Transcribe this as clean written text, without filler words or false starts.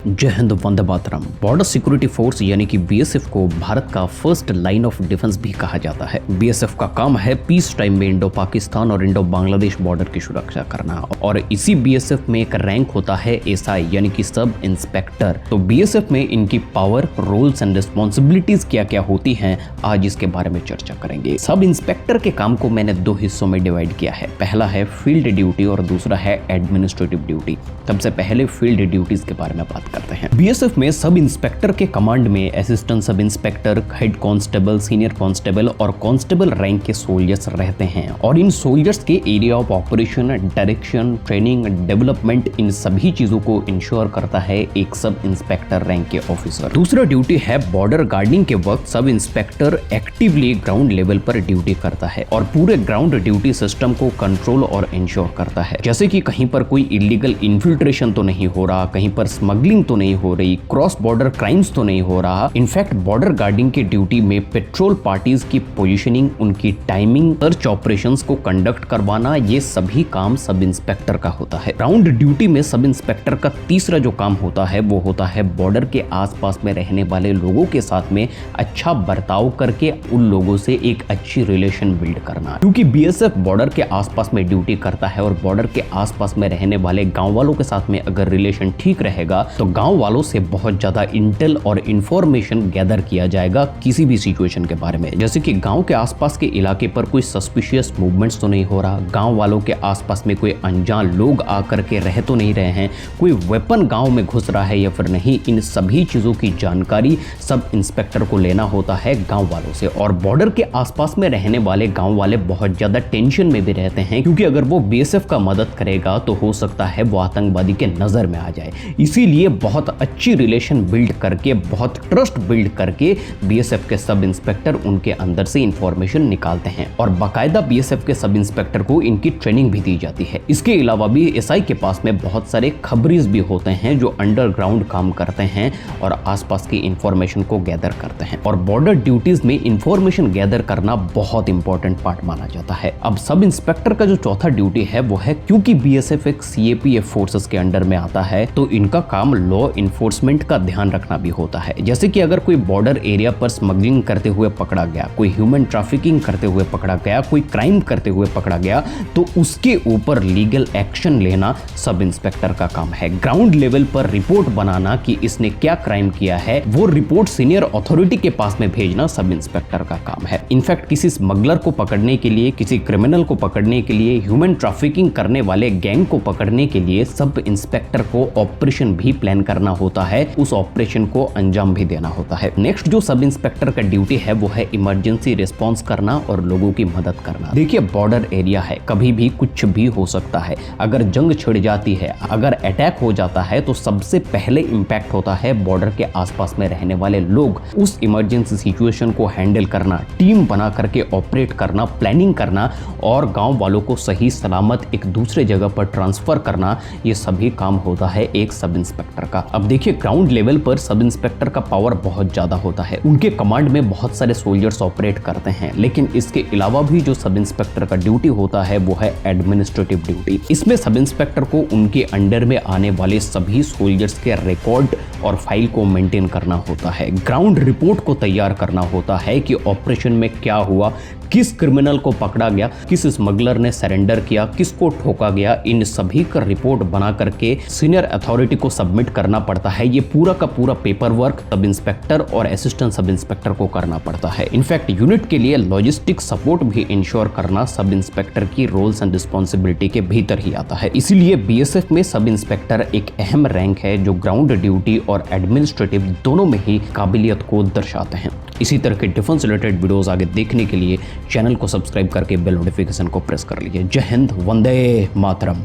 जय Hind, Vande Mataram. Border security force यानी कि बीएसएफ को भारत का फर्स्ट लाइन ऑफ डिफेंस भी कहा जाता है। बीएसएफ का काम है पीस टाइम में इंडो पाकिस्तान और इंडो बांग्लादेश बॉर्डर की सुरक्षा करना, और इसी बीएसएफ में एक रैंक होता है एसआई यानी कि सब इंस्पेक्टर। तो बीएसएफ में इनकी पावर, रोल्स एंड रिस्पॉन्सिबिलिटीज क्या क्या होती हैं, आज इसके बारे में चर्चा करेंगे। सब इंस्पेक्टर के काम को मैंने दो हिस्सों में डिवाइड किया है। पहला है फील्ड ड्यूटी और दूसरा है एडमिनिस्ट्रेटिव ड्यूटी। सबसे पहले फील्ड ड्यूटीज के बारे में बात करते हैं। बीएसएफ में सब इंस्पेक्टर के कमांड में assistant sub inspector, head constable, senior constable और कांस्टेबल रैंक के सोल्जर्स रहते हैं, और इन सोल्जर्स के area of operation, direction, training, development, इन सभी चीजों को इंश्योर करता है एक सब इंस्पेक्टर रैंक के ऑफिसर। दूसरा ड्यूटी है बॉर्डर गार्डिंग के वक्त sub inspector actively ground level पर ड्यूटी करता है और पूरे ग्राउंड ड्यूटी सिस्टम को कंट्रोल और इंश्योर करता है, जैसे कि कहीं पर कोई इलीगल इन्फिल्ट्रेशन तो नहीं हो रहा, कहीं पर स्मगलिंग तो नहीं हो रही, क्रॉस बॉर्डर क्राइम्स तो नहीं हो रहा। इनफैक्ट बॉर्डर गार्डिंग की ड्यूटी में पेट्रोल पार्टीज की पोजीशनिंग, उनकी टाइमिंग, सर्च ऑपरेशंस को कंडक्ट करवाना, ये सभी काम सब इंस्पेक्टर का होता है। ग्राउंड ड्यूटी में सब इंस्पेक्टर का तीसरा जो काम होता है वो होता है बॉर्डर के आसपास में रहने वाले लोगों के साथ में अच्छा बर्ताव करके उन लोगों से एक अच्छी रिलेशन बिल्ड करना, क्योंकि बीएसएफ बॉर्डर के आसपास में ड्यूटी करता है और बॉर्डर के आसपास में रहने वाले गांव वालों के साथ में अगर रिलेशन ठीक रहेगा तो गांव वालों से बहुत ज्यादा इंटेल और इंफॉर्मेशन गैदर किया जाएगा किसी भी सिचुएशन के बारे में। जैसे कि गांव के आसपास के इलाके पर कोई सस्पिशियस मूवमेंट्स तो नहीं हो रहा, गांव वालों के आसपास में कोई अनजान लोग आकर के रह तो नहीं रहे हैं, कोई वेपन गांव में घुस रहा है या फिर नहीं, इन सभी चीजों की जानकारी सब इंस्पेक्टर को लेना होता है गांव वालों से। और बॉर्डर के आसपास में रहने वाले गांव वाले बहुत ज्यादा टेंशन में भी रहते हैं, क्योंकि अगर वो बीएसएफ का मदद करेगा तो हो सकता है वो आतंकवादी के नजर में आ जाए। इसीलिए बहुत अच्छी रिलेशन बिल्ड करके, बहुत ट्रस्ट बिल्ड करके बीएसएफ के सब इंस्पेक्टर उनके अंदर से इंफॉर्मेशन निकालते हैं, और बाकायदा बीएसएफ के सब इंस्पेक्टर को इनकी ट्रेनिंग भी दी जाती है। इसके अलावा भी एसआई के पास में बहुत सारे खबरीज भी होते हैं जो अंडरग्राउंड काम करते हैं और आसपास की इंफॉर्मेशन को गैदर करते हैं, और बॉर्डर ड्यूटीज में इंफॉर्मेशन गैदर करना बहुत इंपॉर्टेंट पार्ट माना जाता है। अब सब इंस्पेक्टर का जो चौथा ड्यूटी है वो है, क्योंकि बीएसएफ एक सीएपीएफ फोर्सेस के अंडर में आता है, तो इनका काम लॉ इन्फोर्समेंट का ध्यान रखना भी होता है। जैसे कि अगर कोई बॉर्डर एरिया पर स्मगलिंग करते हुए पकड़ा गया, कोई ह्यूमन ट्रैफिकिंग करते हुए पकड़ा गया, कोई क्राइम करते हुए पकड़ा गया, तो उसके ऊपर लीगल एक्शन लेना सब इंस्पेक्टर का काम है। ग्राउंड लेवल पर रिपोर्ट बनाना कि इसने क्या क्राइम किया है, वो रिपोर्ट सीनियर अथॉरिटी के पास में भेजना सब इंस्पेक्टर का काम है। इनफैक्ट किसी स्मगलर को पकड़ने के लिए, किसी क्रिमिनल को पकड़ने के लिए, ह्यूमन ट्रैफिकिंग करने वाले गैंग को पकड़ने के लिए सब इंस्पेक्टर को ऑपरेशन भी प्लान करना होता है, उस ऑपरेशन को अंजाम भी देना होता है। नेक्स्ट जो सब इंस्पेक्टर का ड्यूटी है वो है इमरजेंसी रिस्पांस करना और लोगों की मदद करना। देखिए बॉर्डर एरिया है, कभी भी कुछ भी हो सकता है। अगर जंग छिड़ जाती है, अगर अटैक हो जाता है, तो सबसे पहले इंपैक्ट होता है बॉर्डर के आसपास में रहने वाले लोग। उस इमरजेंसी सिचुएशन को हैंडल करना, टीम बना करके ऑपरेट करना, प्लानिंग करना और गांव वालों को सही सलामत एक दूसरे जगह पर ट्रांसफर करना, ये सभी काम होता है एक सब इंस्पेक्टर का। अब देखिए ग्राउंड लेवल पर सब इंस्पेक्टर का पावर बहुत ज्यादा होता है, उनके कमांड में बहुत सारे सोल्जर्स ऑपरेट करते हैं, लेकिन इसके अलावा भी जो सब इंस्पेक्टर का ड्यूटी होता है वो है एडमिनिस्ट्रेटिव ड्यूटी। इसमें सब इंस्पेक्टर को उनके अंडर में आने वाले सभी सोल्जर्स के रिकॉर्ड और फाइल को मेंटेन करना होता है, ग्राउंड रिपोर्ट को तैयार करना होता है कि ऑपरेशन में क्या हुआ, किस क्रिमिनल को पकड़ा गया, किस स्मगलर ने सरेंडर किया, किसको ठोका गया, इन सभी का रिपोर्ट बना करके सीनियर अथॉरिटी को सबमिट करना पड़ता है। ये पूरा का पूरा पेपर वर्क सब इंस्पेक्टर और असिस्टेंट सब इंस्पेक्टर को करना पड़ता है। इनफैक्ट यूनिट के लिए लॉजिस्टिक सपोर्ट भी इंश्योर करना सब इंस्पेक्टर की रोल्स एंड रिस्पॉन्सिबिलिटी के भीतर ही आता है। इसीलिए बीएसएफ में सब इंस्पेक्टर एक अहम रैंक है जो ग्राउंड ड्यूटी और एडमिनिस्ट्रेटिव दोनों में ही काबिलियत को दर्शाते हैं। इसी तरह के डिफेंस रिलेटेड वीडियोस आगे देखने के लिए चैनल को सब्सक्राइब करके बेल नोटिफिकेशन को प्रेस कर लीजिए। जय हिंद, वंदे मातरम।